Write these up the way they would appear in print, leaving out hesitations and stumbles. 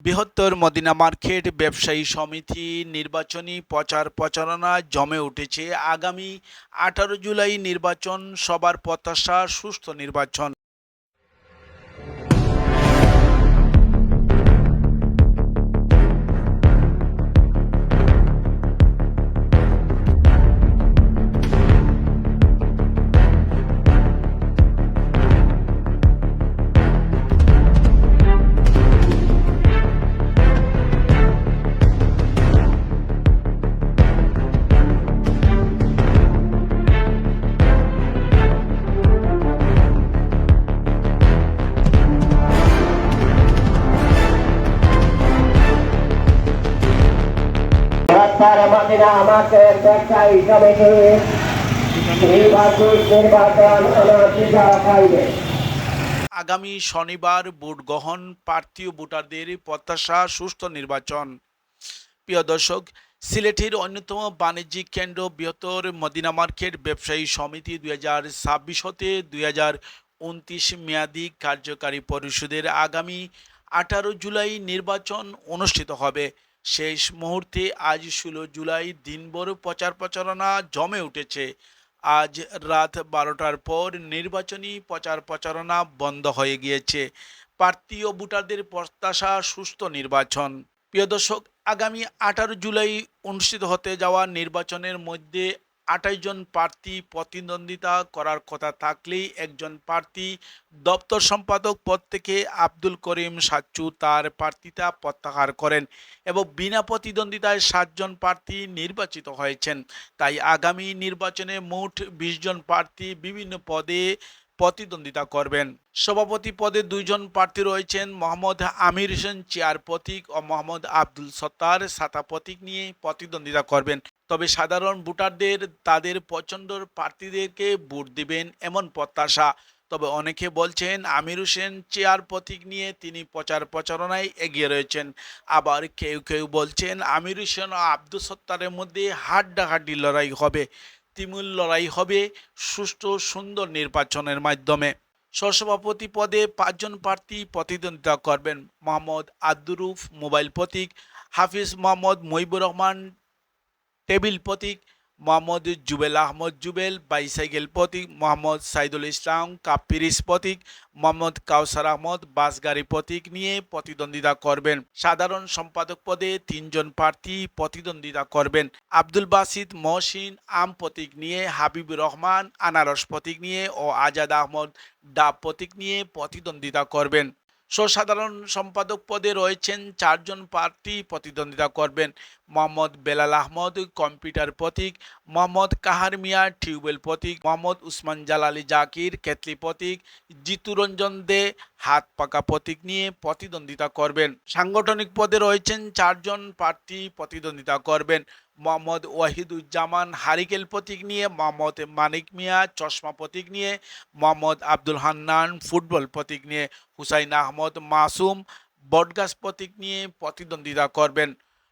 বৃহত্তর Medina market ব্যবসায়ী সমিতি নির্বাচনী প্রচার প্রচারণা জমে উঠেছে। আগামী 18 জুলাই নির্বাচন, সবার প্রত্যাশা সুষ্ঠু নির্বাচন। মদিনা মার্কেট ব্যবসায়ী সমিতি নির্বাচন আগামী শনিবার ভোট গ্রহণ, প্রার্থী ও ভোটারদের প্রত্যাশা সুষ্ঠু নির্বাচন। প্রিয় দর্শক, সিলেটের অন্যতম বাণিজ্যিক কেন্দ্র বৃহত্তর মদিনা মার্কেট ব্যবসায়ী সমিতি 2026 হতে 2029 মেয়াদী কার্যকারী পরিষদের আগামী 18 জুলাই নির্বাচন অনুষ্ঠিত হবে। শেষ মুহূর্তে আজ 16 জুলাই দিনভর প্রচার প্রচারণা জমে উঠেছে। আজ রাত 12টার পর নির্বাচনী প্রচার প্রচারণা বন্ধ হয়ে গিয়েছে। প্রার্থী ও ভোটারদের প্রত্যাশা সুষ্ঠু নির্বাচন। প্রিয় দর্শক, আগামী 18 জুলাই অনুষ্ঠিত হতে যাওয়া নির্বাচনের মধ্যে 28 জন প্রার্থী প্রতিদ্বন্দ্বিতা করার কথা থাকলেই একজন প্রার্থী দপ্তর সম্পাদক পদ থেকে আব্দুল করিম সাচ্চু তার প্রার্থিতা প্রত্যাহার করেন এবং বিনা প্রতিদ্বন্দ্বিতায় 7 জন প্রার্থী নির্বাচিত হয়েছেন। তাই আগামী নির্বাচনে মোট 20 জন প্রার্থী বিভিন্ন পদে প্রতিদ্বন্দ্বিতা করবেন। সভাপতি পদে 2 জন প্রার্থী রয়েছেন, মোহাম্মদ আমির হোসেন চেয়ার প্রতীক ও মোহাম্মদ আব্দুল সত্তার ছাতা প্রতীক নিয়ে প্রতিদ্বন্দ্বিতা করবেন। তবে সাধারণ ভোটারদের তাদের পছন্দের প্রার্থীদেরকে ভোট দিবেন এমন প্রত্যাশা। তবে অনেকে বলছেন আমির হোসেন চেয়ার প্রতীক নিয়ে তিনি প্রচার প্রচারণায় এগিয়ে রয়েছেন। আবার কেউ কেউ বলছেন আমির হোসেন ও আব্দুল সত্তারের মধ্যে হাড্ডাহাড্ডি লড়াই হবে। তুমুল লড়াই হবে সুষ্ঠু সুন্দর নির্বাচনের মাধ্যমে। সহসভাপতি পদে 5 জন প্রার্থী প্রতিদ্বন্দ্বিতা করবেন, মোহাম্মদ আব্দুরুফ মোবাইল প্রতীক, হাফিজ মোহাম্মদ মহিবুর রহমান টেবিল প্রতীক, মোহাম্মদ জুবেল আহমদ জুবেল বাইসাইকেল প্রতীক, মোহাম্মদ সাইদুল ইসলাম কাপিরিস প্রতীক, মোহাম্মদ কাউসার আহমদ বাসগাড়ি প্রতীক নিয়ে প্রতিদ্বন্দ্বিতা করবেন। সাধারণ সম্পাদক পদে 3 জন প্রার্থী প্রতিদ্বন্দ্বিতা করবেন, আব্দুল বাসিত মহসিন আম প্রতীক নিয়ে, হাবিবুর রহমান আনারস প্রতীক নিয়ে ও আজাদ আহমদ ডাব প্রতীক নিয়ে প্রতিদ্বন্দ্বিতা করবেন। সাধারণ সম্পাদক পদে রয়েছেন 4 জন প্রার্থী প্রতিদ্বন্দ্বিতা করবেন, মোহাম্মদ বেলাল আহমদ কম্পিউটার প্রতীক, মোহাম্মদ কাহার মিয়া টিউবওয়েল প্রতীক, মোহাম্মদ উসমান জালালি জাকির কেতলি প্রতীক, জিতুরঞ্জন দে হাত পাকা প্রতীক নিয়ে প্রতিদ্বন্দ্বিতা করবেন। সাংগঠনিক পদে রয়েছেন 4 জন প্রার্থী প্রতিদ্বন্দ্বিতা করবেন, মোহাম্মদ ওয়াহিদুজ্জামান হারিকেল প্রতীক নিয়ে, মোহাম্মদ মানিক মিয়া চশমা প্রতীক নিয়ে, মোহাম্মদ আব্দুল হান্নান ফুটবল প্রতীক নিয়ে, হুসাইন আহমদ মাসুম বটগাছ প্রতীক নিয়ে প্রতিদ্বন্দ্বিতা করবেন।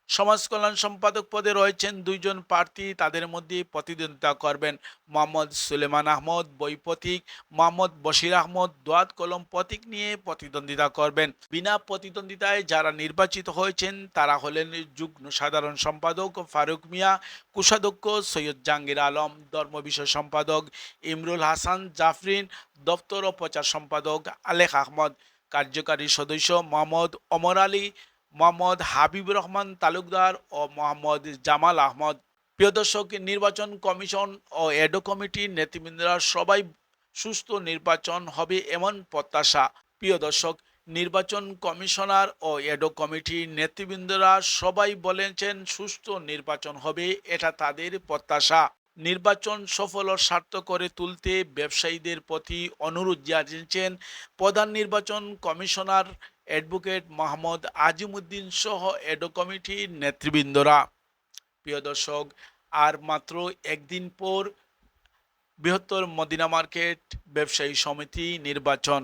সমাজ কল্যাণ সম্পাদক পদে রয়েছেন 2 জন প্রার্থী, তাদের মধ্যে প্রতিদ্বন্দ্বিতা করবেন, মোহাম্মদ সুলেমান আহমদ বই প্রতীক, মোহাম্মদ বশির আহমদ দোয়াত কলম প্রতীক নিয়ে প্রতিদ্বন্দ্বিতা করবেন। বিনা প্রতিদ্বন্দ্বিতায় যারা নির্বাচিত হয়েছেন তারা হলেন যুগ্ম সাধারণ সম্পাদক ফারুক মিয়া, কোষাধ্যক্ষ সৈয়দ জাহাঙ্গীর আলম, ধর্ম বিষয় সম্পাদক ইমরুল হাসান জাফরিন, দপ্তর ও প্রচার সম্পাদক আলেখ আহমদ, কার্যকারী সদস্য মোহাম্মদ ওমর আলী, মোহাম্মদ হাবিবুর রহমান তালুকদার ও মোহাম্মদ জামাল আহমদ। প্রিয় দর্শক, নির্বাচন কমিশন ও এডো কমিটির নেতৃবৃন্দরা সবাই সুস্থ নির্বাচন হবে এমন প্রত্যাশা। প্রিয় দর্শক, নির্বাচন কমিশনার ও এডো কমিটির নেতৃবৃন্দরা সবাই বলেছেন সুষ্ঠু নির্বাচন হবে, এটা তাদের প্রত্যাশা। নির্বাচন সফল ও সার্থক করে তুলতে ব্যবসায়ীদের প্রতি অনুরোধ জানিয়েছেন প্রধান নির্বাচন কমিশনার অ্যাডভোকেট মোহাম্মদ আজিমউদ্দিন সহ এডো কমিটির নেতৃবৃন্দরা। প্রিয় দর্শক, আর মাত্র একদিন পর বৃহত্তর মদিনা মার্কেট ব্যবসায়ী সমিতি নির্বাচন।